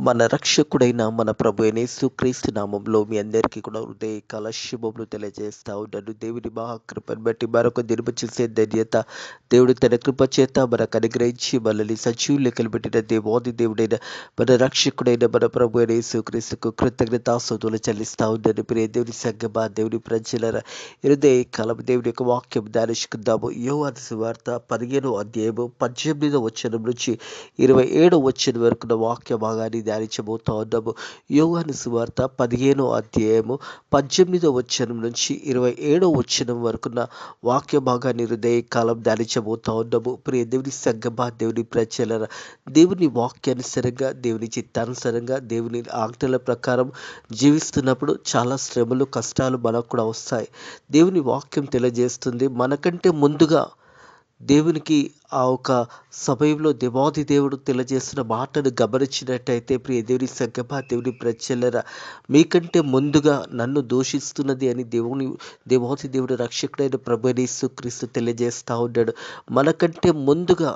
మన రక్షకుడైన మన ప్రభు అయిన యేసుక్రీస్తు నామంలో మీ అందరికీ కూడా హృదయకాల శుభములు తెలియజేస్తా ఉన్నాను. దేవుని మహాకృపను బట్టి మరొక దినము చూసే ధన్యత దేవుడు తన కృప చేత మనకు అనుగ్రహించి మనల్ని సజీవులు లెక్కలు పెట్టిన దేవాది దేవుడైన మన రక్షకుడైన మన ప్రభు అయిన యేసుక్రీస్తుకు కృతజ్ఞతాస్తుతులు చెల్లిస్తా ఉన్నాను. ప్రియ దేవుని సంగమా, దేవుని ప్రజలరా, హృదయకాలం దేవుని యొక్క వాక్యం ధ్యానించుకుందాము. యోహాను సువార్త 15వ అధ్యాయము 18వ వచనం నుంచి 27వ వచనం వరకు వాక్య భాగాన్ని ధ్యానించబోతా ఉన్నాము. యోహాను సువార్త 15వ అధ్యాయము 18వ వచనం నుంచి 27వ వచనం వరకున్న వాక్య భాగాన్ని హృదయకాలం ధ్యానించబోతా ఉన్నాము. ప్రియ దేవుని సంగమా, దేవుని ప్రజలరా, దేవుని వాక్యానుసారంగా, దేవుని చిత్తానుసారంగా, దేవుని ఆజ్ఞల ప్రకారం జీవిస్తున్నప్పుడు చాలా శ్రమలు, కష్టాలు మనకు కూడా వస్తాయి. దేవుని వాక్యం తెలియజేస్తుంది, మనకంటే ముందుగా దేవునికి ఆ ఒక సమయంలో దేవాది దేవుడు తెలియజేస్తున్న మాటను గమనించినట్టయితే, ప్రియ దేవుని సంగమా, దేవుని ప్రజలరా, మీకంటే ముందుగా నన్ను దూషిస్తున్నది అని దేవాది దేవుడు రక్షకుడైన ప్రభు యేసుక్రీస్తు తెలియజేస్తా ఉన్నాడు. మనకంటే ముందుగా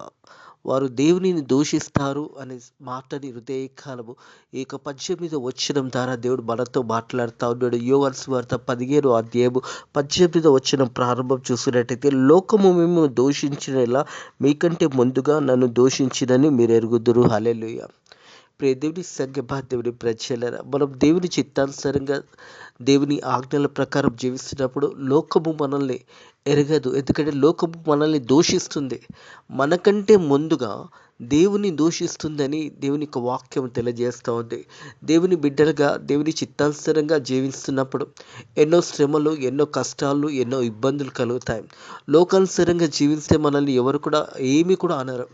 వారు దేవునిని దూషిస్తారు అనే మాటని హృదయకాలము ఈ యొక్క 18వ వచనం ద్వారా దేవుడు మనతో మాట్లాడుతూ ఉన్నాడు. యోహాను సువార్త 15వ అధ్యాయము 18వ వచనం ప్రారంభం చూసినట్టయితే, లోకము మిమ్మల్ని దూషించినలా మీకంటే ముందుగా నన్ను దూషించినని మీరు ఎరుగుదురు. హల్లెలూయా. ప్రియ దేవుని సంగమా, దేవుని ప్రజలరా, మనం దేవుని చిత్తానుసారంగా దేవుని ఆజ్ఞల ప్రకారం జీవిస్తున్నప్పుడు లోకము మనల్ని ఎరగదు. ఎందుకంటే లోకము మనల్ని దూషిస్తుంది. మనకంటే ముందుగా దేవుని దూషిస్తుందని దేవుని యొక్క వాక్యం తెలియజేస్తూ ఉంది. దేవుని బిడ్డలుగా దేవుని చిత్తానుసారంగా జీవిస్తున్నప్పుడు ఎన్నో శ్రమలు, ఎన్నో కష్టాలు, ఎన్నో ఇబ్బందులు కలుగుతాయి. లోకానుసారంగా జీవిస్తే మనల్ని ఎవరు కూడా ఏమీ కూడా అనరు.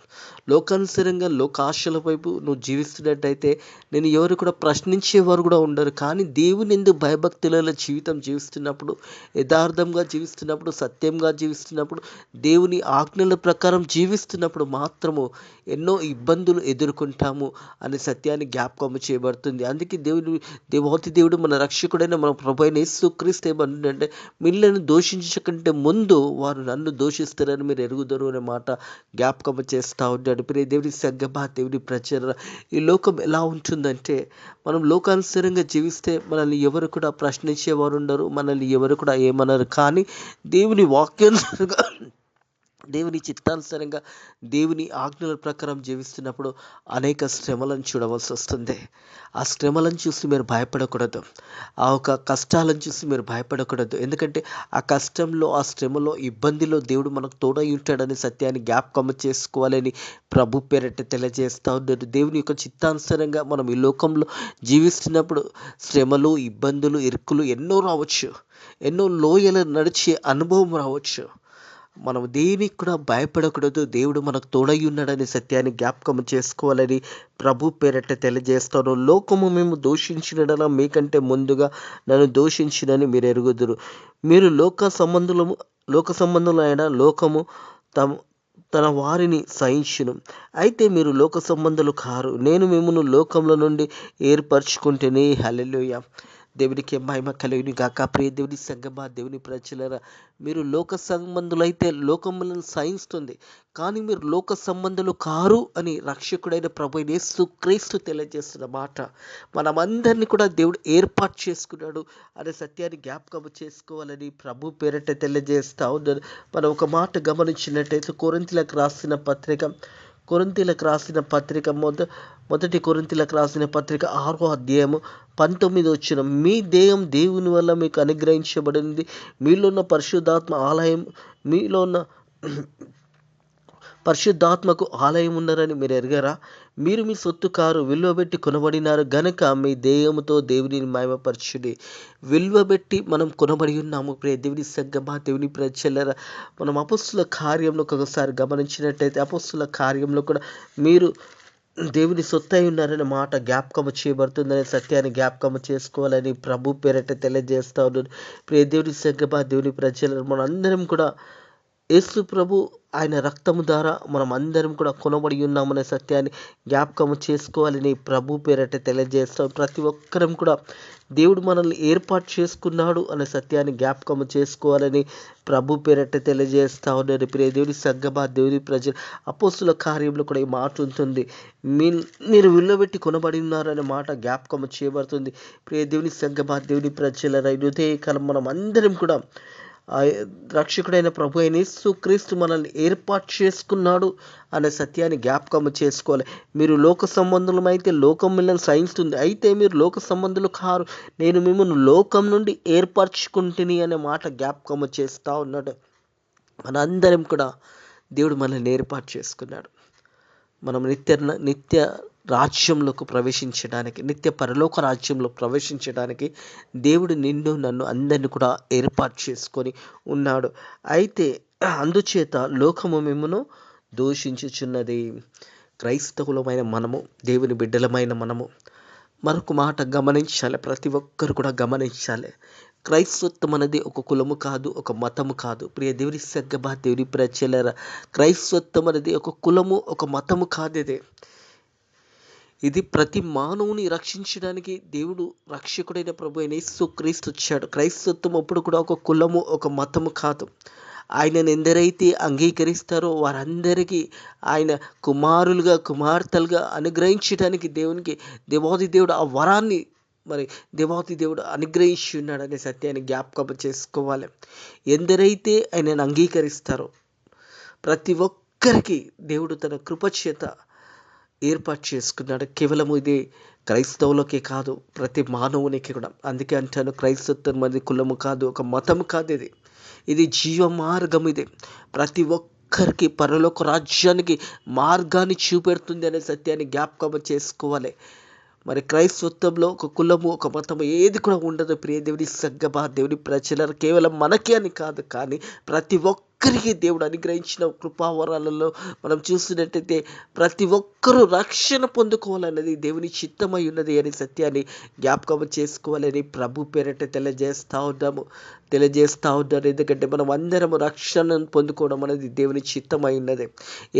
లోకానుసారంగా లోకాశల వైపు నువ్వు జీవిస్తున్నట్టయితే నేను ఎవరు కూడా ప్రశ్నించేవారు కూడా ఉండరు. కానీ దేవుని యందు భయభక్తుల జీవితం జీవిస్తున్నప్పుడు, యథార్థంగా జీవిస్తున్నప్పుడు, సత్యంగా జీవిస్తున్నప్పుడు, దేవుని ఆజ్ఞల ప్రకారం జీవిస్తున్నప్పుడు మాత్రము ఎన్నో ఇబ్బందులు ఎదుర్కొంటాము అనే సత్యాన్ని జ్ఞాపకం చేయబడుతుంది. అందుకే దేవాతి దేవుడు మన రక్షకుడైన మన ప్రభు అయిన యేసుక్రీస్తు ఏమంటుందంటే, మిమ్మల్ని దూషించకంటే ముందు వారు నన్ను దూషిస్తారని మీరు ఎరుగుదరు అనే మాట జ్ఞాపకం చేస్తూ ఉంటాడు. ప్రియ దేవుని సంగమా, దేవుని ప్రజల, ఈ లోకం ఎలా ఉంటుందంటే, మనం లోకానుసారంగా జీవిస్తే మనల్ని ఎవరు కూడా ప్రశ్నించేవారు ఉండరు, మనల్ని ఎవరు కూడా ఏమనరు. కానీ దేవుని వాక్యానుసారంగా, దేవుని చిత్తానుసారంగా, దేవుని ఆజ్ఞల ప్రకారం జీవిస్తున్నప్పుడు అనేక శ్రమలను చూడవలసి వస్తుంది. ఆ శ్రమలను చూసి మీరు భయపడకూడదు. ఆ ఒక కష్టాలను చూసి మీరు భయపడకూడదు. ఎందుకంటే ఆ కష్టంలో, ఆ శ్రమలో, ఇబ్బందిలో దేవుడు మనకు తోడై ఉంటాడని సత్యాన్ని జ్ఞాపకం చేసుకోవాలని ప్రభు పేరట తెలియజేస్తూ ఉన్నాడు. దేవుని యొక్క చిత్తానుసారంగా మనం ఈ లోకంలో జీవిస్తున్నప్పుడు శ్రమలు, ఇబ్బందులు, ఇరుకులు ఎన్నో రావచ్చు. ఎన్నో లోయలు నడిచే అనుభవం రావచ్చు. మనం దేనికి కూడా భయపడకూడదు. దేవుడు మనకు తోడై ఉన్నాడని సత్యాన్ని జ్ఞాపకం చేసుకోవాలని ప్రభు పేరట తెలియజేస్తాను. లోకము మేము దూషించినలా మీకంటే ముందుగా నన్ను దూషించినని మీరు ఎరుగుదురు. మీరు లోక సంబంధులైన లోకము తన వారిని సహించును. అయితే మీరు లోక సంబంధులు కారు, నేను మిమ్మల్ని లోకంలో నుండి ఏర్పరచుకుంటేనే. హల్లెలూయా. దేవునికి మహిమ కలుగును గాక. ప్రియ దేవుని సంగమా, దేవుని ప్రజలరా, మీరు లోక సంబంధులైతే లోకములను సహిస్తుంది, కానీ మీరు లోక సంబంధులు కారు అని రక్షకుడైన ప్రభు యేసుక్రీస్తు తెలియజేస్తున్న మాట మనమందరినీ కూడా దేవుడు ఏర్పాటు చేసుకున్నాడు అనే సత్యాన్ని జ్ఞాపకం చేసుకోవాలని ప్రభు పేరట తెలియజేస్తా ఉన్నాడు. మనం ఒక మాట గమనించినట్టయితే, కొరింథీయులకు రాసిన పత్రిక మొదటి కొరింథీయులకు రాసిన పత్రిక 6వ అధ్యాయము 19వ వచనం, మీ దేహం దేవుని వల్ల మీకు అనుగ్రహించబడింది, మీలో ఉన్న పరిశుద్ధాత్మకు ఆలయం ఉన్నారని మీరు ఎరగరా? మీరు మీ సొత్తు కారు, విలువ పెట్టి కొనబడినారు గనక మీ దేహముతో దేవునిని మహిమపరచుడి. విలువ పెట్టి మనం కొనబడి ఉన్నాము. ప్రియ దేవుని సంగమా, దేవుని ప్రజలరా, మనం అపొస్తలుల కార్యంలో ఒకసారి గమనించినట్టయితే, అపొస్తలుల కార్యంలో కూడా మీరు దేవుని సొత్తు అయి ఉన్నారనే మాట జ్ఞాపకం చేయబడుతుందనే సత్యాన్ని జ్ఞాపకం చేసుకోవాలని ప్రభు పేరట తెలియజేస్తా ఉన్నాడు. ప్రియ దేవుని సంగమా, దేవుని ప్రజలరా, మనందరం కూడా యేసు ప్రభు ఆయన రక్తము ద్వారా మనం అందరం కూడా కొనబడి ఉన్నామనే సత్యాన్ని జ్ఞాపకము చేసుకోవాలని ప్రభు పేరట తెలియజేస్తాం. ప్రతి ఒక్కరం కూడా దేవుడు మనల్ని ఏర్పాటు చేసుకున్నాడు అనే సత్యాన్ని జ్ఞాపకము చేసుకోవాలని ప్రభు పేరట తెలియజేస్తా ఉన్నాడు. ప్రియ దేవుని సంగమా, దేవుని ప్రజలు, అపోస్తుల కార్యంలో కూడా ఈ మాట ఉంటుంది. మీరు విలువబెట్టి కొనబడి ఉన్నారనే మాట జ్ఞాపకము చేయబడుతుంది. ప్రియ దేవుని సంగమా, దేవుని ప్రజల ఉదయకాలం మనం అందరం కూడా రక్షకుడైన ప్రభు అయిన యేసుక్రీస్తు మనల్ని ఏర్పాటు చేసుకున్నాడు అనే సత్యాన్ని జ్ఞాపకం చేసుకోవాలి. మీరు లోక సంబంధులమైతే లోకం మిమ్మల్ని సహిస్తుంది, అయితే మీరు లోక సంబంధులు కారు, నేను మిమ్మల్ని లోకం నుండి ఏర్పరచుకుంటుని అనే మాట జ్ఞాపకం చేస్తూ ఉన్నాడు. మనందరం కూడా దేవుడు మనల్ని ఏర్పాటు చేసుకున్నాడు. మనం నిత్య రాజ్యంలోకి ప్రవేశించడానికి, నిత్య పరలోక రాజ్యంలో ప్రవేశించడానికి దేవుడు నిన్ను నన్ను అందరిని కూడా ఏర్పాటు చేసుకొని ఉన్నాడు. అయితే అందుచేత లోకము మిమ్మును దూషించుచున్నది. క్రైస్తవులమైన మనము, దేవుని బిడ్డలమైన మనము మరొక మాట గమనించాలి. ప్రతి ఒక్కరు కూడా గమనించాలి. క్రైస్తత్వం అనేది ఒక కులము కాదు, ఒక మతము కాదు. ప్రియ దేవుని సంగమా, దేవుని ప్రజలారా, క్రైస్తత్వం అనేది ఒక కులము, ఒక మతము కాదు. ఇది ప్రతి మానవుని రక్షించడానికి దేవుడు రక్షకుడైన ప్రభు అయిన యేసుక్రీస్తు వచ్చాడు. క్రైస్తత్వం అప్పుడు కూడా ఒక కులము, ఒక మతము కాదు. ఆయనను ఎందరైతే అంగీకరిస్తారో వారందరికీ ఆయన కుమారులుగా, కుమార్తెలుగా అనుగ్రహించడానికి దేవాది దేవుడు ఆ వరాన్ని దేవాది దేవుడు అనుగ్రహించి ఉన్నాడనే సత్యాన్ని జ్ఞాపకం చేసుకోవాలి. ఎందరైతే ఆయనను అంగీకరిస్తారో ప్రతి ఒక్కరికి దేవుడు తన కృపచేత ఏర్పాటు చేసుకున్నాడు. కేవలం ఇది క్రైస్తవులకే కాదు, ప్రతి మానవునికి కూడా. అందుకే అంటాను, క్రైస్తత్వం అనేది కులము కాదు, ఒక మతం కాదు. ఇది జీవ మార్గం. ఇది ప్రతి ఒక్కరికి పరలోక రాజ్యానికి మార్గాన్ని చూపెడుతుంది అనే సత్యాన్ని జ్ఞాపకం చేసుకోవాలి. క్రైస్తత్వంలో ఒక కులము, ఒక మతము ఏది కూడా ఉండదు. ప్రియ దేవుని సంగమా, దేవుని ప్రజలు, కేవలం మనకే అని కాదు, కానీ ప్రతి ఒక్కరికి దేవుడు అనుగ్రహించిన కృపావరాలలో మనం చూసినట్టయితే ప్రతి ఒక్కరూ రక్షణ పొందుకోవాలన్నది దేవుని చిత్తమై ఉన్నది అనే సత్యాన్ని జ్ఞాపకం చేసుకోవాలని ప్రభు పేరట తెలియజేస్తూ ఉన్నాను. ఎందుకంటే మనం అందరం రక్షణను పొందుకోవడం అనేది దేవుని చిత్తమై ఉన్నది.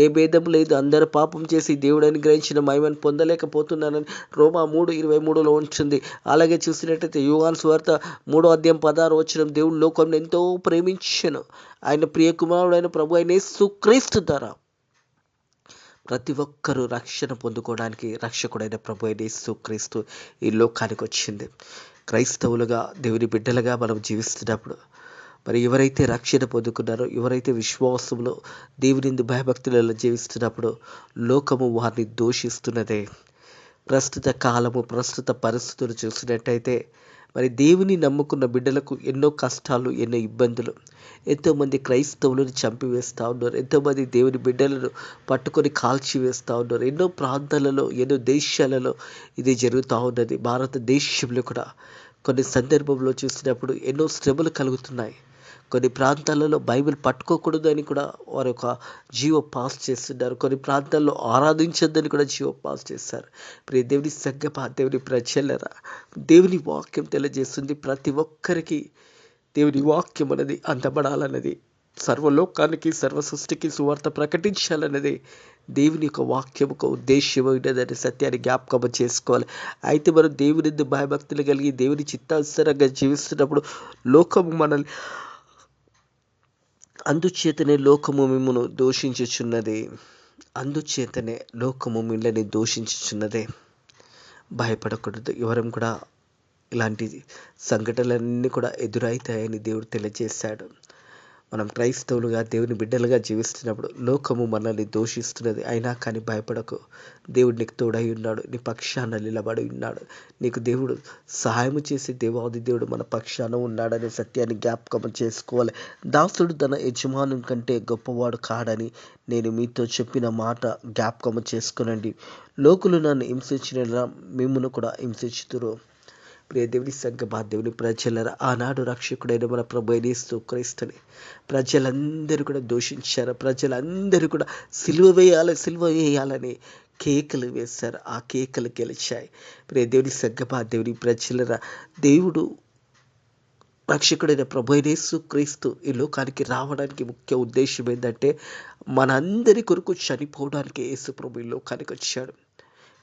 ఏ భేదం లేదు. అందరూ పాపం చేసి దేవుడు అనుగ్రహించిన మహిమను పొందలేకపోతున్నానని రోమా 3:23 ఉంటుంది. అలాగే చూసినట్టయితే యోహాను సువార్త 3:16 దేవుడు లోకంలో ఎంతో ప్రేమించెను, ఆయన ప్రియ కుమారుడైన ప్రభు అయిన యేసుక్రీస్తు ద్వారా ప్రతి ఒక్కరూ రక్షణ పొందుకోవడానికి రక్షకుడైన ప్రభు అయిన యేసుక్రీస్తు ఈ లోకానికి వచ్చింది. క్రైస్తవులుగా, దేవుని బిడ్డలుగా మనం జీవిస్తున్నప్పుడు ఎవరైతే రక్షణ పొందుకున్నారో, ఎవరైతే విశ్వాసంలో దేవుని భయభక్తులలో జీవిస్తున్నప్పుడు లోకము వారిని దూషిస్తున్నదే. ప్రస్తుత కాలము, ప్రస్తుత పరిస్థితులు చూసినట్టయితే దేవుని నమ్ముకున్న బిడ్డలకు ఎన్నో కష్టాలు, ఎన్నో ఇబ్బందులు. ఎంతోమంది క్రైస్తవులను చంపివేస్తూ ఉన్నారు. ఎంతోమంది దేవుని బిడ్డలను పట్టుకొని కాల్చివేస్తూ ఉన్నారు. ఎన్నో ప్రాంతాలలో, ఎన్నో దేశాలలో ఇది జరుగుతూ ఉన్నది. భారతదేశంలో కూడా కొన్ని సందర్భంలో చూసినప్పుడు ఎన్నో శ్రమలు కలుగుతున్నాయి. కొన్ని ప్రాంతాలలో బైబిల్ పట్టుకోకూడదు అని కూడా వారు ఒక జీవో పాస్ చేస్తున్నారు. కొన్ని ప్రాంతాల్లో ఆరాధించొద్దని కూడా జీవో పాస్ చేస్తారు. ప్రియ దేవుని సంగమా, దేవుని ప్రజలారా, దేవుని వాక్యం తెలియజేస్తుంది ప్రతి ఒక్కరికి దేవుని వాక్యం అనేది అందబడాలన్నది, సర్వలోకానికి, సర్వ సృష్టికి సువార్త ప్రకటించాలన్నది దేవుని యొక్క వాక్యం ఒక ఉద్దేశం ఉన్నదనే సత్యాన్ని జ్ఞాపకం చేసుకోవాలి. అయితే మనం దేవుని భయభక్తులు కలిగి దేవుని చిత్తానుసారంగా జీవిస్తున్నప్పుడు లోకము మనల్ని, అందుచేతనే లోకము మిమ్మును దూషించుచున్నది. అందుచేతనే లోకము మిమ్మల్ని దూషించుచున్నదే. భయపడకూడదు. ఎవరం కూడా ఇలాంటి సంఘటనలన్నీ కూడా ఎదురవుతాయని దేవుడు తెలియజేశాడు. మనం క్రైస్తవులుగా, దేవుని బిడ్డలుగా జీవిస్తున్నప్పుడు లోకము మనల్ని దూషిస్తున్నది. అయినా కానీ భయపడకు. దేవుడు నీకు తోడై ఉన్నాడు, నీ పక్షాన నిలబడి ఉన్నాడు. నీకు దేవుడు సహాయం చేసి దేవాది దేవుడు మన పక్షాన ఉన్నాడనే సత్యాన్ని జ్ఞాపకం చేసుకోవాలి. దాసుడు తన యజమాను కంటే గొప్పవాడు కాడని నేను మీతో చెప్పిన మాట జ్ఞాపకం చేసుకునండి. లోకులు నన్ను హింసించిన మిమ్మును కూడా హింసించుదురు. ప్రియ దేవుని సంగమా, దేవుని ప్రజలారా, ఆనాడు రక్షకుడైన మన ప్రభు అయిన యేసుక్రీస్తుని ప్రజలందరూ కూడా దూషించారు. ప్రజలందరూ కూడా సిలువ వేయాలని కేకలు వేశారు. ఆ కేకలు గెలిచాయి. ప్రియ దేవుని సంగమా, దేవుని ప్రజలారా, దేవుడు రక్షకుడైన ప్రభువైన యేసుక్రీస్తు ఈ లోకానికి రావడానికి ముఖ్య ఉద్దేశం ఏంటంటే మనందరి కొరకు చనిపోవడానికి యేసు ప్రభు ఈ లోకానికి వచ్చాడు.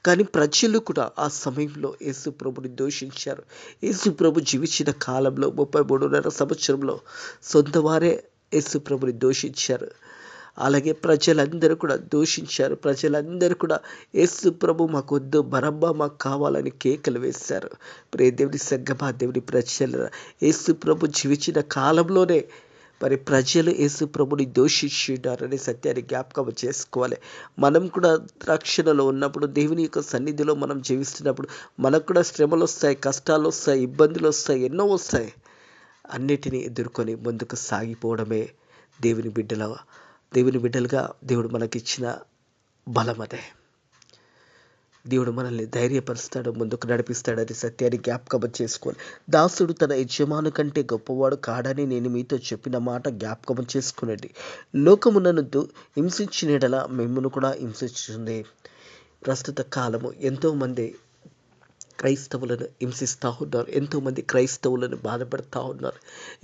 కానీ ప్రజలు కూడా ఆ సమయంలో యేసు ప్రభుని దూషించారు. యేసు ప్రభు జీవించిన కాలంలో 33.5 సంవత్సరంలో సొంత వారే యేసు ప్రభుని దూషించారు. అలాగే ప్రజలందరూ కూడా దూషించారు. ప్రజలందరూ కూడా యేసు ప్రభు మాకొద్దు, బరబ్బా మాకు కావాలని కేకలు వేశారు. ప్రియ దేవుని సంగమా, దేవుని ప్రజల యేసు ప్రభు జీవించిన కాలంలోనే మరి ప్రజలు యేసు ప్రభుని దూషించున్నారనే సత్యాన్ని జ్ఞాపకం చేసుకోవాలి. మనం కూడా రక్షణలో ఉన్నప్పుడు, దేవుని యొక్క సన్నిధిలో మనం జీవిస్తున్నప్పుడు మనకు కూడా శ్రమలు వస్తాయి, కష్టాలు వస్తాయి, ఇబ్బందులు వస్తాయి, ఎన్నో వస్తాయి. అన్నిటినీ ఎదుర్కొని ముందుకు సాగిపోవడమే దేవుని బిడ్డలుగా దేవుడు మనకిచ్చిన బలం. అదే దేవుడు మనల్ని ధైర్యపరుస్తాడు, ముందుకు నడిపిస్తాడని సత్యాన్ని జ్ఞాపకం చేసుకోవాలి. దాసుడు తన యజమాను కంటే గొప్పవాడు కాడని నేను మీతో చెప్పిన మాట జ్ఞాపకం చేసుకునండి. లోకము నన్ను హింసించిన యెడల మిమ్మును కూడా హింసించుతుంది. ప్రస్తుత కాలము ఎంతోమంది క్రైస్తవులను హింసిస్తూ ఉన్నారు. ఎంతోమంది క్రైస్తవులను బాధపడుతూ ఉన్నారు.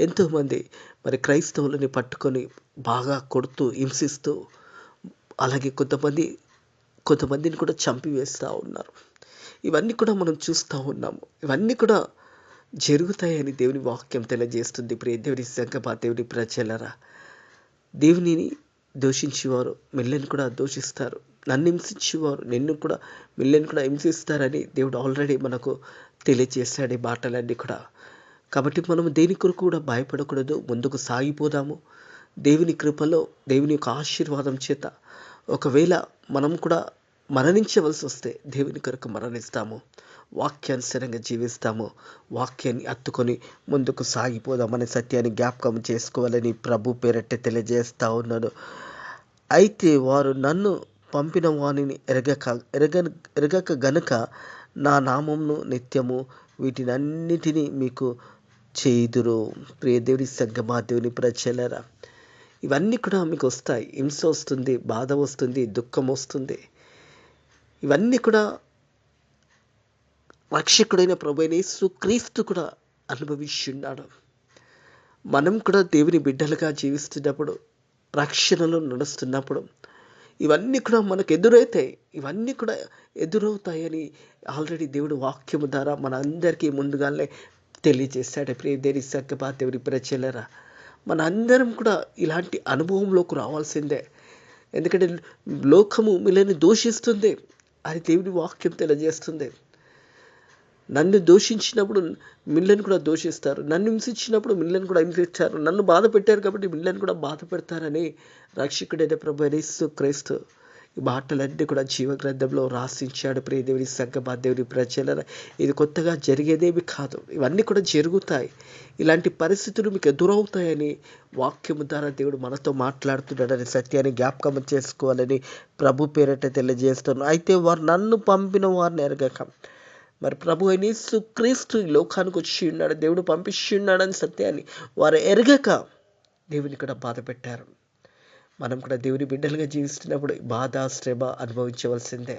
ఎంతోమంది మరి క్రైస్తవులని పట్టుకొని బాగా కొడుతూ హింసిస్తూ, అలాగే కొంతమందిని కూడా చంపివేస్తూ ఉన్నారు. ఇవన్నీ కూడా మనం చూస్తూ ఉన్నాము. ఇవన్నీ కూడా జరుగుతాయని దేవుని వాక్యం తెలియజేస్తుంది. ప్రియ దేవుని సంగమా, దేవుని ప్రజలరా, దేవునిని దూషించేవారు మిమ్మల్ని కూడా దూషిస్తారు. నన్ను హింసించేవారు మిమ్మల్ని కూడా హింసిస్తారని దేవుడు ఆల్రెడీ మనకు తెలియజేశాడు ఈ మాటలన్నీ కూడా. కాబట్టి మనం దేని కొరకు కూడా భయపడకూడదు, ముందుకు సాగిపోదాము. దేవుని కృపలో, దేవుని యొక్క ఆశీర్వాదం చేత ఒకవేళ మనం కూడా మరణించవలసి వస్తే దేవుని కొరకు మరణిస్తాము, వాక్యానుసారంగా జీవిస్తాము, వాక్యాన్ని హత్తుకొని ముందుకు సాగిపోదామనే సత్యాన్ని జ్ఞాపకం చేసుకోవాలని ప్రభు పేరట్ట తెలియజేస్తూ ఉన్నాను. అయితే వారు నన్ను పంపిన వానిని ఎరగక గనుక నా నామమును నిత్యము వీటినన్నిటినీ మీకు చేయుదురు. ప్రియ దేవుని సంగమా, దేవుని ప్రజలరా, ఇవన్నీ కూడా మీకు వస్తాయి. హింస వస్తుంది, బాధ వస్తుంది, దుఃఖం వస్తుంది. ఇవన్నీ కూడా రక్షకుడైన ప్రభువైన యేసుక్రీస్తు కూడా అనుభవించున్నాడు. మనం కూడా దేవుని బిడ్డలుగా జీవిస్తున్నప్పుడు, రక్షణలో నడుస్తున్నప్పుడు ఇవన్నీ కూడా మనకు ఎదురవుతాయి. ఇవన్నీ కూడా ఎదురవుతాయని ఆల్రెడీ దేవుడు వాక్యము ద్వారా మన అందరికీ ముందుగానే తెలియజేశాడు. ప్రియ దేవుని సంగమా, దేవుని ప్రజలరా, మన అందరం కూడా ఇలాంటి అనుభవంలోకి రావాల్సిందే. ఎందుకంటే లోకము మిమ్మల్ని దూషిస్తుంది అని దేవుని వాక్యం తెలియజేస్తుంది. నన్ను దూషించినప్పుడు మిమ్మల్ని కూడా దూషిస్తారు, నన్ను హింసించినప్పుడు మిమ్మల్ని కూడా హింసిస్తారు, నన్ను బాధ పెట్టారు కాబట్టి మిమ్మల్ని కూడా బాధ పెడతారని రక్షకుడైన ప్రభువైన యేసుక్రీస్తు ఈ మాటలన్నీ కూడా జీవగ్రంథంలో రాసించాడు. ప్రియ దేవుని సంగమా, దేవుని ప్రజలరా, ఇది కొత్తగా జరిగేదేమి కాదు. ఇవన్నీ కూడా జరుగుతాయి. ఇలాంటి పరిస్థితులు మీకు ఎదురవుతాయని వాక్యము ద్వారా దేవుడు మనతో మాట్లాడుతున్నాడని సత్యాన్ని జ్ఞాపకం చేసుకోవాలని ప్రభు పేరట తెలియజేస్తున్నాను. అయితే వారు నన్ను పంపిన వారిని ఎరగక, మరి ప్రభు అయిన యేసుక్రీస్తు ఈ లోకానికి వచ్చి ఉన్నాడు, దేవుడు పంపించి ఉన్నాడని సత్యాన్ని వారు ఎరగక దేవుని కూడా బాధ పెట్టారు. మనం కూడా దేవుని బిడ్డలుగా జీవిస్తున్నప్పుడు బాధ, శ్రమ అనుభవించవలసిందే.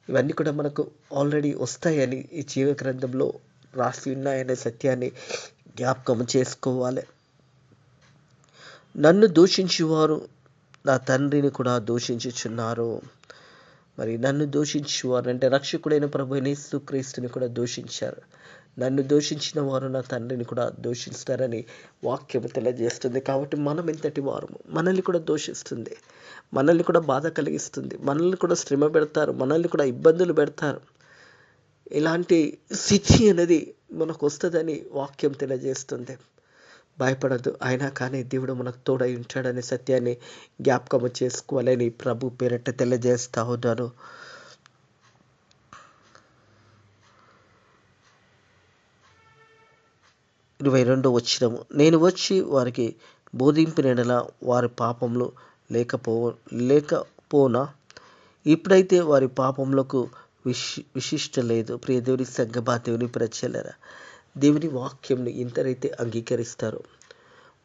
ఇవన్నీ కూడా మనకు ఆల్రెడీ వస్తాయని ఈ జీవ గ్రంథంలో రాసి ఉన్నాయనే సత్యాన్ని జ్ఞాపకం చేసుకోవాలి. నన్ను దూషించేవారు నా తండ్రిని కూడా దూషించుచున్నారు. మరి నన్ను దూషించేవారు అంటే రక్షకుడైన ప్రభువైన యేసుక్రీస్తుని కూడా దూషించారు. నన్ను దూషించిన వారు నా తండ్రిని కూడా దూషిస్తారని వాక్యం తెలియజేస్తుంది. కాబట్టి మనం ఎంతటి వారము, మనల్ని కూడా దూషిస్తుంది, మనల్ని కూడా బాధ కలిగిస్తుంది, మనల్ని కూడా శ్రమ పెడతారు, మనల్ని కూడా ఇబ్బందులు పెడతారు. ఇలాంటి స్థితి అనేది మనకు వస్తుందని వాక్యం తెలియజేస్తుంది. భయపడద్దు, అయినా కానీ దేవుడు మనకు తోడై ఉంటాడనే సత్యాన్ని జ్ఞాపకం చేసుకోవాలని ప్రభు పేరట తెలియజేస్తా ఉన్నాను. 22వ వచనము, నేను వచ్చి వారికి బోధింపిన యెడల వారి పాపములు లేకపోనా? ఇప్పుడైతే వారి పాపములకు విశిష్ట లేదు. ప్రియ దేవుని సంగమా, దేవుని ప్రజలరా, దేవుని వాక్యంని ఎందరైతే అంగీకరిస్తారో,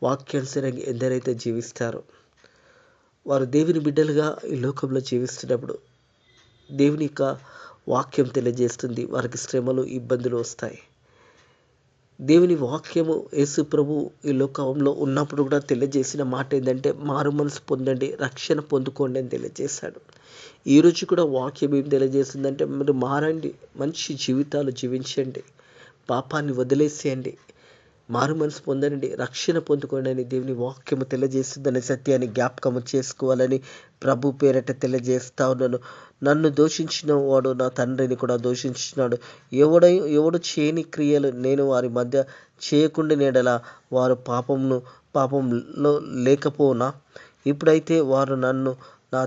వాక్యానుసారంగా ఎందరైతే జీవిస్తారో, వారు దేవుని బిడ్డలుగా ఈ లోకంలో జీవిస్తున్నప్పుడు దేవుని యొక్క వాక్యం తెలియజేస్తుంది, వారికి శ్రమలు, ఇబ్బందులు వస్తాయి. దేవుని వాక్యము యేసు ప్రభు ఈ లోకంలో ఉన్నప్పుడు కూడా తెలియజేసిన మాట ఏంటంటే మారు మనసు పొందండి, రక్షణ పొందుకోండి అని తెలియజేశాడు. ఈరోజు కూడా వాక్యం ఏం తెలియజేస్తుందంటే మీరు మారండి, మంచి జీవితాలు జీవించండి, పాపాన్ని వదిలేసేయండి, మారు మనసు పొందండి, రక్షణ పొందుకోండి అని దేవుని వాక్యము తెలియజేస్తుందనే సత్యాన్ని జ్ఞాపకము చేసుకోవాలని ప్రభు పేరట తెలియజేస్తా ఉన్నాను. నన్ను దూషించిన వాడు నా తండ్రిని కూడా దూషించినాడు. ఎవడు చేయని క్రియలు నేను వారి మధ్య చేయకుండా నేడలా వారు పాపంలో లేకపోనా? ఇప్పుడైతే వారు నన్ను నా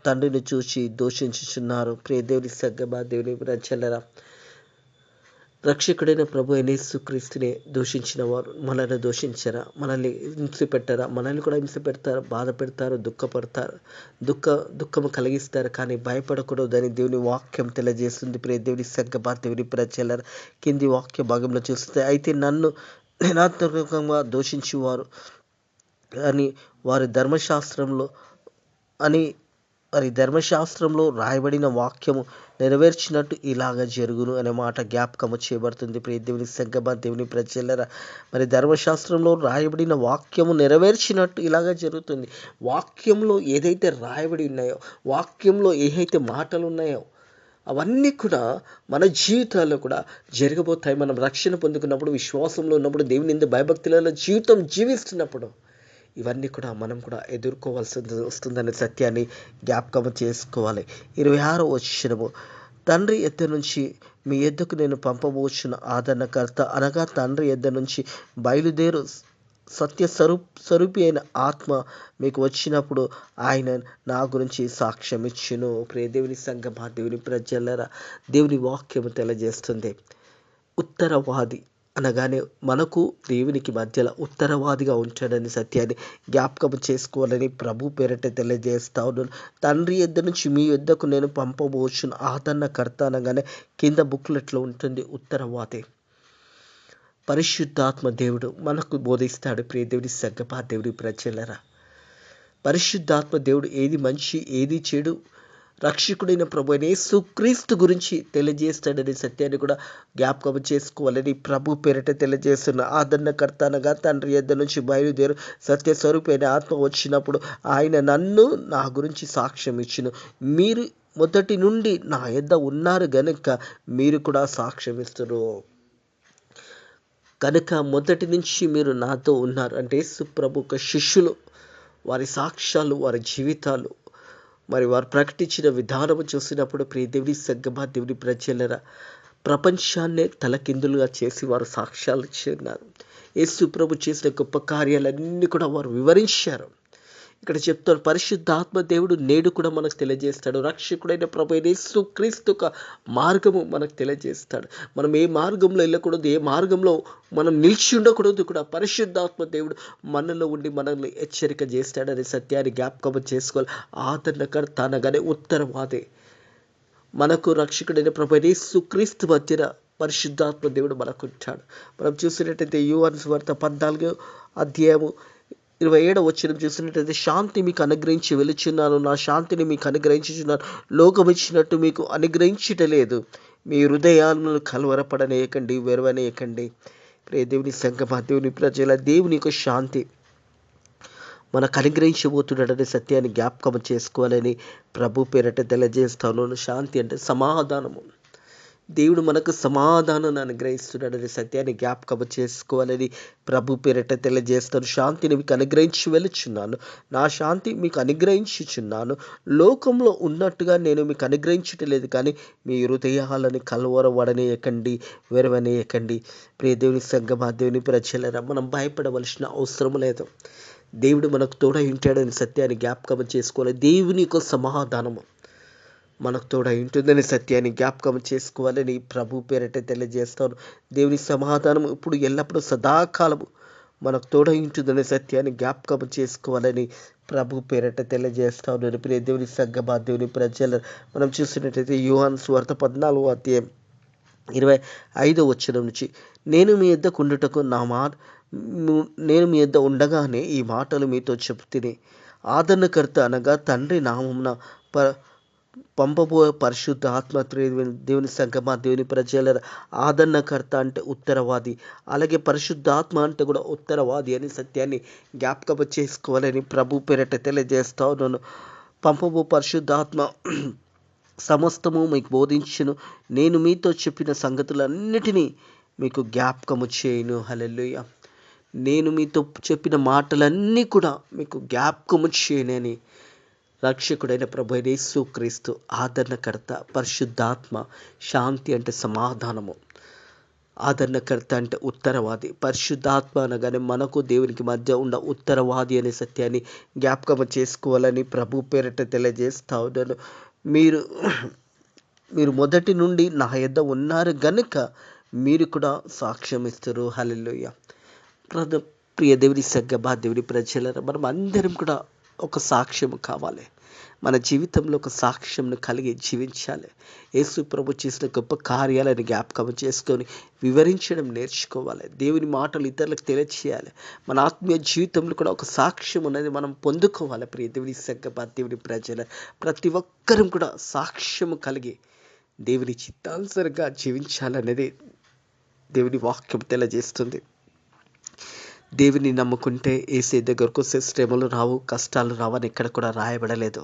తండ్రిని చూసి దూషించుచున్నారు. ప్రియ దేవుని సంగమా, దేవుని ప్రజలరా, రక్షకుడైన ప్రభు అయిన యేసుక్రీస్తుని దూషించిన వారు మనల్ని దూషించరా? మనల్ని హింస పెట్టరా? మనల్ని కూడా హింస పెడతారు, బాధ పెడతారు, దుఃఖపడతారు, దుఃఖము కలిగిస్తారు. కానీ భయపడకూడదని దేవుని వాక్యం తెలియజేస్తుంది. ప్రియ దేవుని సంగమా, దేవుని ప్రజలరా, కింది వాక్య భాగంలో చూస్తే అయితే నన్ను నిరాత్మకంగా దూషించేవారు అని వారి ధర్మశాస్త్రంలో రాయబడిన వాక్యము నెరవేర్చినట్టు ఇలాగ జరుగును అనే మాట జ్ఞాపకము చేయబడుతుంది. ప్రియ దేవుని సంగమా, దేవుని ప్రజలరా, మరి ధర్మశాస్త్రంలో రాయబడిన వాక్యము నెరవేర్చినట్టు ఇలాగ జరుగుతుంది. వాక్యంలో ఏదైతే రాయబడి ఉన్నాయో, వాక్యంలో ఏవైతే మాటలు ఉన్నాయో అవన్నీ కూడా మన జీవితాల్లో కూడా జరగబోతాయి. మనం రక్షణ పొందుకున్నప్పుడు, విశ్వాసంలో ఉన్నప్పుడు, దేవుని యందు భయభక్తులలో జీవితం జీవిస్తున్నప్పుడు ఇవన్నీ కూడా మనం కూడా ఎదుర్కోవాల్సి వస్తుందనే సత్యాన్ని జ్ఞాపకం చేసుకోవాలి. 26వ వచనము, తండ్రి యొద్ద నుంచి మీ యొద్దకు నేను పంపబోచున్న ఆదరణకర్త అనగా తండ్రి యొద్ద నుంచి బయలుదేరు స్వరూపి అయిన ఆత్మ మీకు వచ్చినప్పుడు ఆయన నా గురించి సాక్ష్యం ఇచ్చును. ప్రియ దేవుని సంగమా, దేవుని ప్రజలరా, దేవుని వాక్యము తెలియజేస్తుంది. ఉత్తరవాది అనగానే మనకు దేవునికి మధ్యలో ఉత్తరవాదిగా ఉంటాడని సత్యాన్ని జ్ఞాపకం చేసుకోవాలని ప్రభు పేరట తెలియజేస్తా ఉన్నాను. తండ్రి యొద్ద నుంచి మీ యొద్దకు నేను పంపబోచున్న ఆదరణకర్త అనగానే కింద బుక్లెట్లో ఉంటుంది ఉత్తరవాది. పరిశుద్ధాత్మ దేవుడు మనకు బోధిస్తాడు. ప్రియ దేవుని సంగమా, దేవుని ప్రజలరా, పరిశుద్ధాత్మ దేవుడు ఏది మంచి ఏది చెడు రక్షకుడైన ప్రభు అయిన యేసుక్రీస్తు గురించి తెలియజేస్తాడనే సత్యాన్ని కూడా జ్ఞాపకం చేసుకోవాలని ప్రభు పేరిట తెలియజేస్తున్న ఆదరణకర్త అనగా తండ్రి యొద్ద నుంచి బయలుదేరు సత్యస్వరూపి అయిన ఆత్మ వచ్చినప్పుడు ఆయన నన్ను నా గురించి సాక్ష్యం ఇచ్చును. మీరు మొదటి నుండి నా యొద్ద ఉన్నారు గనుక మీరు కూడా సాక్ష్యం ఇస్తారు. కనుక మొదటి నుంచి మీరు నాతో ఉన్నారు అంటే యేసు ప్రభు యొక్క శిష్యులు, వారి సాక్ష్యాలు, వారి జీవితాలు, మరి వారు ప్రకటించిన విధానము చూసినప్పుడు ప్రియ దేవుని సంగమా, దేవుని ప్రజలరా, ప్రపంచాన్నే తలకిందులుగా చేసి వారు సాక్ష్యాలు ఇచ్చున్నారు. యేసు ప్రభు చేసిన గొప్ప కార్యాలన్నీ కూడా వారు వివరించారు. ఇక్కడ చెప్తారు, పరిశుద్ధాత్మ దేవుడు నేడు కూడా మనకు తెలియజేస్తాడు. రక్షకుడైన ప్రభు అయిన యేసుక్రీస్తు యొక్క మార్గము మనకు తెలియజేస్తాడు. మనం ఏ మార్గంలో వెళ్ళకూడదు, ఏ మార్గంలో మనం నిలిచి ఉండకూడదు కూడా పరిశుద్ధాత్మ దేవుడు మనలో ఉండి మనల్ని హెచ్చరిక చేస్తాడనే సత్యాన్ని జ్ఞాపకం చేసుకోవాలి. ఆదరణకర్త అనగానే ఉత్తరవాది. మనకు రక్షకుడైన ప్రభు అయిన యేసుక్రీస్తు మధ్యన పరిశుద్ధాత్మ దేవుడు మనకు ఉంటాడు. మనం చూసినట్టయితే యోహాను సువార్త 14వ అధ్యాయము 27వ వచనం చూసినట్లయితే, శాంతి మీకు అనుగ్రహించి వెలుచున్నాను, నా శాంతిని మీకు అనుగ్రహించుచున్నాను, లోకం ఇచ్చినట్టు మీకు అనుగ్రహించటలేదు. మీ హృదయాలను కలవరపడనేయకండి, వెరవనేయకండి. ప్రియ దేవుని సంగమా, దేవుని ప్రజల, దేవుని యొక్క శాంతి మనకు అనుగ్రహించబోతున్నాడనే సత్యాన్ని జ్ఞాపకం చేసుకోవాలని ప్రభు పేరట తెలియజేస్తాను. శాంతి అంటే సమాధానము. దేవుడు మనకు సమాధానాన్ని అనుగ్రహిస్తున్నాడనే సత్యాన్ని జ్ఞాపకం చేసుకోవాలని ప్రభు పేరట తెలియజేస్తాను. శాంతిని మీకు అనుగ్రహించి వెలుచున్నాను, నా శాంతి మీకు అనుగ్రహించుచున్నాను, లోకంలో ఉన్నట్టుగా నేను మీకు అనుగ్రహించటలేదు, కానీ మీ హృదయాలను కలవరవడనేయకండి, వెరవనేయకండి. ప్రియ దేవుని సంగమా, దేవుని ప్రజలరా, మనం భయపడవలసిన అవసరం లేదు. దేవుడు మనకు తోడై ఉంటాడని సత్యాన్ని జ్ఞాపకం చేసుకోవాలి. దేవుని యొక్క సమాధానము మనకు తోడై ఉంటుందని సత్యాన్ని జ్ఞాపకం చేసుకోవాలని ప్రభు పేరట తెలియజేస్తాను. దేవుని సమాధానం ఇప్పుడు ఎల్లప్పుడూ సదాకాలము మనకు తోడై ఉంటుందనే సత్యాన్ని జ్ఞాపకం చేసుకోవాలని ప్రభు పేరట తెలియజేస్తాను. ప్రియ దేవుని సంగమా, దేవుని ప్రజలు, మనం చూసినట్లయితే యోహాను సువార్త 14వ అధ్యాయం 25వ వచనం నుంచి, నేను మీ యొద్దకు ఉండుటకు నేను మీ యొద్ద ఉండగానే ఈ మాటలు మీతో చెప్తిని. ఆదరణకర్త అనగా తండ్రి నామమున పంపబోయే పరిశుద్ధ ఆత్మ దేవుని సంగమా, దేవుని ప్రజల ఆదరణకర్త అంటే ఉత్తరవాది, అలాగే పరిశుద్ధాత్మ అంటే కూడా ఉత్తరవాది అని సత్యాన్ని జ్ఞాపకం చేసుకోవాలని ప్రభు పేరట తెలియజేస్తా ఉన్నాను. పంపబో పరిశుద్ధాత్మ సమస్తము మీకు బోధించును, నేను మీతో చెప్పిన సంగతులన్నిటినీ మీకు జ్ఞాపకము చేయను. హల్లెలూయా. నేను మీతో చెప్పిన మాటలన్నీ కూడా మీకు జ్ఞాపకము చేయనని రక్షకుడైన ప్రభు యేసుక్రీస్తు ఆదరణకర్త, పరిశుద్ధాత్మ, శాంతి అంటే సమాధానము, ఆదరణకర్త అంటే ఉత్తరవాది, పరిశుద్ధాత్మ అనగానే మనకు దేవునికి మధ్య ఉన్న ఉత్తరవాది అనే సత్యాన్ని జ్ఞాపకం చేసుకోవాలని ప్రభు పేరిట తెలియజేస్తా ఉన్నాను. మీరు మీరు మొదటి నుండి నా యొద్ద ఉన్నారు గనుక మీరు కూడా సాక్ష్యం ఇస్తారు. హల్లెలూయా. ప్రియ దేవుని సంగమా, దేవుని ప్రజలారా, మనం అందరం కూడా ఒక సాక్ష్యం కావాలి. మన జీవితంలో ఒక సాక్ష్యంను కలిగి జీవించాలి. యేసు ప్రభు చేసిన గొప్ప కార్యాలను జ్ఞాపకం చేసుకొని వివరించడం నేర్చుకోవాలి. దేవుని మాటలు ఇతరులకు తెలియచేయాలి. మన ఆత్మీయ జీవితంలో కూడా ఒక సాక్ష్యం అనేది మనం పొందుకోవాలి. ప్రియ దేవుని సంగమా, దేవుని ప్రజల ప్రతి ఒక్కరం కూడా సాక్ష్యము కలిగి దేవుని చిత్తానుసారంగా జీవించాలనేది దేవుని వాక్యం తెలియజేస్తుంది. దేవుని నమ్ముకుంటే యేసే దగ్గరకు వస్తే శ్రమలు రావు, కష్టాలు రావని ఎక్కడ కూడా రాయబడలేదు.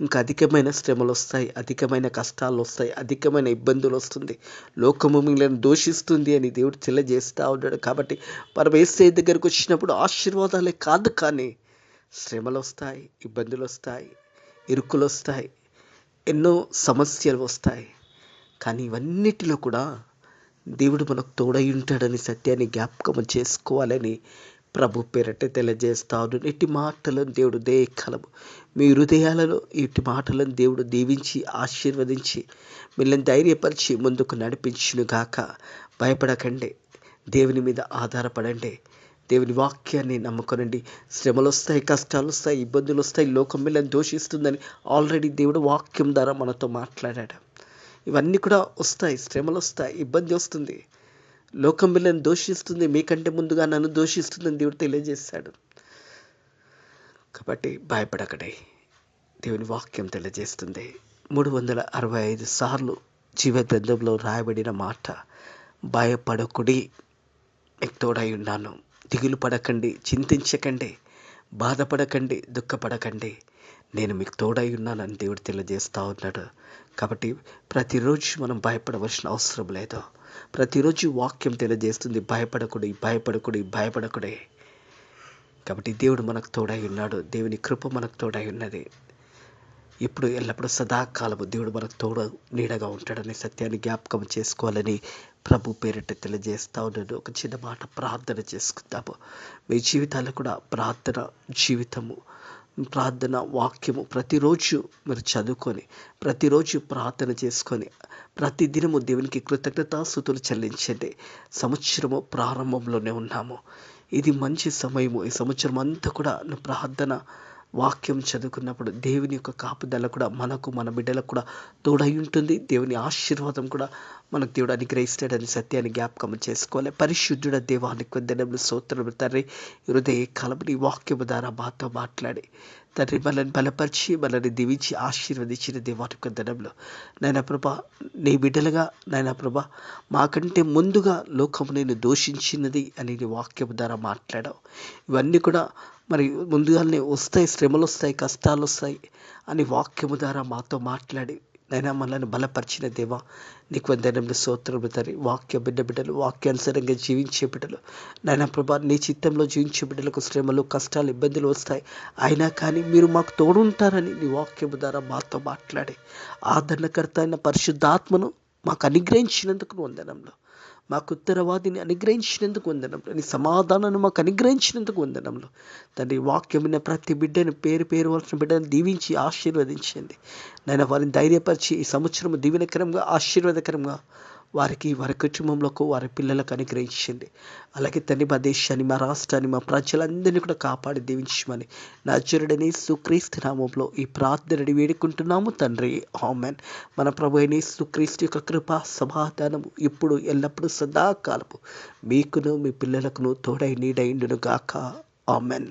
ఇంకా అధికమైన శ్రమలు వస్తాయి, అధికమైన కష్టాలు వస్తాయి, అధికమైన ఇబ్బందులు వస్తుంది, లోకము మిమ్మల్ని దూషిస్తుంది అని దేవుడు తెలియజేస్తూ ఉన్నాడు. కాబట్టి మనం యేసే దగ్గరకు వచ్చినప్పుడు ఆశీర్వాదాలే కాదు, కానీ శ్రమలు వస్తాయి, ఇబ్బందులు వస్తాయి, ఇరుకులు వస్తాయి, ఎన్నో సమస్యలు వస్తాయి. కానీ ఇవన్నిటిలో కూడా దేవుడు మనకు తోడై ఉంటాడని సత్యాన్ని జ్ఞాపకం చేసుకోవాలని ప్రభు పేరట తెలియజేస్తాను. ఇట్టి మాటలను దేవుడు దేకలము మీ హృదయాలలో, ఇట్టి మాటలను దేవుడు దీవించి ఆశీర్వదించి మిమ్మల్ని ధైర్యపరిచి ముందుకు నడిపించును గాక. భయపడకండి, దేవుని మీద ఆధారపడండి, దేవుని వాక్యాన్ని నమ్ముకొనండి. శ్రమలు వస్తాయి, కష్టాలు వస్తాయి, ఇబ్బందులు వస్తాయి, లోకం మిమ్మల్ని దూషిస్తుందని ఆల్రెడీ దేవుడు వాక్యం ద్వారా మనతో మాట్లాడాడు. ఇవన్నీ కూడా వస్తాయి, శ్రమలు వస్తాయి, ఇబ్బంది వస్తుంది, లోకం మిమ్మల్ని దూషిస్తుంది, మీకంటే ముందుగా నన్ను దూషిస్తుందని దేవుడు తెలియజేశాడు. కాబట్టి భయపడకడే, దేవుని వాక్యం తెలియజేస్తుంది. 365 సార్లు జీవ గ్రంథంలో రాయబడిన మాట, భయపడకుడి, మీకు తోడై ఉన్నాను, దిగులు పడకండి, చింతించకండి, బాధపడకండి, దుఃఖపడకండి, నేను మీకు తోడై ఉన్నానని దేవుడు తెలియజేస్తూ ఉన్నాడు. కాబట్టి ప్రతిరోజు మనం భయపడవలసిన అవసరం లేదు. ప్రతిరోజు వాక్యం తెలియజేస్తుంది, భయపడకుడి, భయపడకుడి, భయపడకుడే. కాబట్టి దేవుడు మనకు తోడై ఉన్నాడు, దేవుని కృప మనకు తోడై ఉన్నది. ఇప్పుడు ఎల్లప్పుడూ సదాకాలము దేవుడు మనకు తోడు నీడగా ఉంటాడని సత్యాన్ని జ్ఞాపకం చేసుకోవాలని ప్రభు పేరిట తెలియజేస్తూ ఉన్నాడు. ఒక చిన్న మాట ప్రార్థన చేసుకుందాము. మీ జీవితాల్లో కూడా ప్రార్థన జీవితము, ప్రార్థన వాక్యము ప్రతిరోజు మీరు చదువుకొని, ప్రతిరోజు ప్రార్థన చేసుకొని, ప్రతిదినము దేవునికి కృతజ్ఞతాస్తుతులు చెల్లించండి. సంవత్సరము ప్రారంభంలోనే ఉన్నాము. ఇది మంచి సమయము. ఈ సంవత్సరం అంతా కూడా ప్రార్థన వాక్యం చదువుకున్నప్పుడు దేవుని యొక్క కాపుదల కూడా మనకు, మన బిడ్డలకు కూడా తోడై ఉంటుంది. దేవుని ఆశీర్వాదం కూడా మనకు దేవుడు అనుగ్రహిస్తాడని సత్యాన్ని జ్ఞాపకం చేసుకోవాలి. పరిశుద్ధుడ దేవానికి వందనములు, స్తోత్రములు తండ్రి. హృదయ కాలం నీ వాక్యము ద్వారా మాతో మాట్లాడి తండ్రి మనల్ని బలపరిచి, మనల్ని దీవించి ఆశీర్వదించిన దేవానికి వందనములు. నాయన ప్రభా, నీ బిడ్డలుగా నాయన ప్రభా, మాకంటే ముందుగా లోకము నేను దూషించినది అని నీ వాక్యము ద్వారా మాట్లాడావు. ఇవన్నీ కూడా మరి ముందుగానే వస్తాయి, శ్రమలు వస్తాయి, కష్టాలు వస్తాయి అని వాక్యము ద్వారా మాతో మాట్లాడి నైనా మనల్ని బలపరిచిన దేవా నీకు వందనములు, స్తోత్రములు తండ్రి. బిడ్డలు వాక్యానుసారంగా జీవించే బిడ్డలు నైనా ప్రభా, నీ చిత్తంలో జీవించే బిడ్డలకు శ్రమలు, కష్టాలు, ఇబ్బందులు వస్తాయి, అయినా కానీ మీరు మాకు తోడుంటారని నీ వాక్యము ద్వారా మాతో మాట్లాడి ఆదరణకర్త అయిన పరిశుద్ధాత్మను మాకు అనుగ్రహించినందుకు వందనములు. మాకు ఉత్తరవాదిని అనుగ్రహించినందుకు వందనములు. నీ సమాధానాన్ని మాకు అనుగ్రహించినందుకు వందనములు తండ్రి. వాక్యమైన ప్రతి బిడ్డను, పేరు పేరు వలసిన బిడ్డను దీవించి ఆశీర్వదించండి నాయన. వారిని ధైర్యపరిచి ఈ సంవత్సరం దీవెనకరంగా, ఆశీర్వాదకరంగా వారికి, వారి కుటుంబంలోకి, వారి పిల్లలకు అనుగ్రహించండి. అలాగే తండ్రి మా దేశాన్ని, మా రాష్ట్రాన్ని, మా ప్రజలందరినీ కూడా కాపాడి దీవించమని నజరుడైన యేసుక్రీస్తు నామములో ఈ ప్రార్థనని వేడుకుంటున్నాము తండ్రి. ఆమేన్. మన ప్రభు అయిన యేసుక్రీస్తు యొక్క కృప, సమాధానము ఇప్పుడు ఎల్లప్పుడూ సదాకాలము మీకును, మీ పిల్లలకును తోడై నీడైండును గాక. ఆమేన్.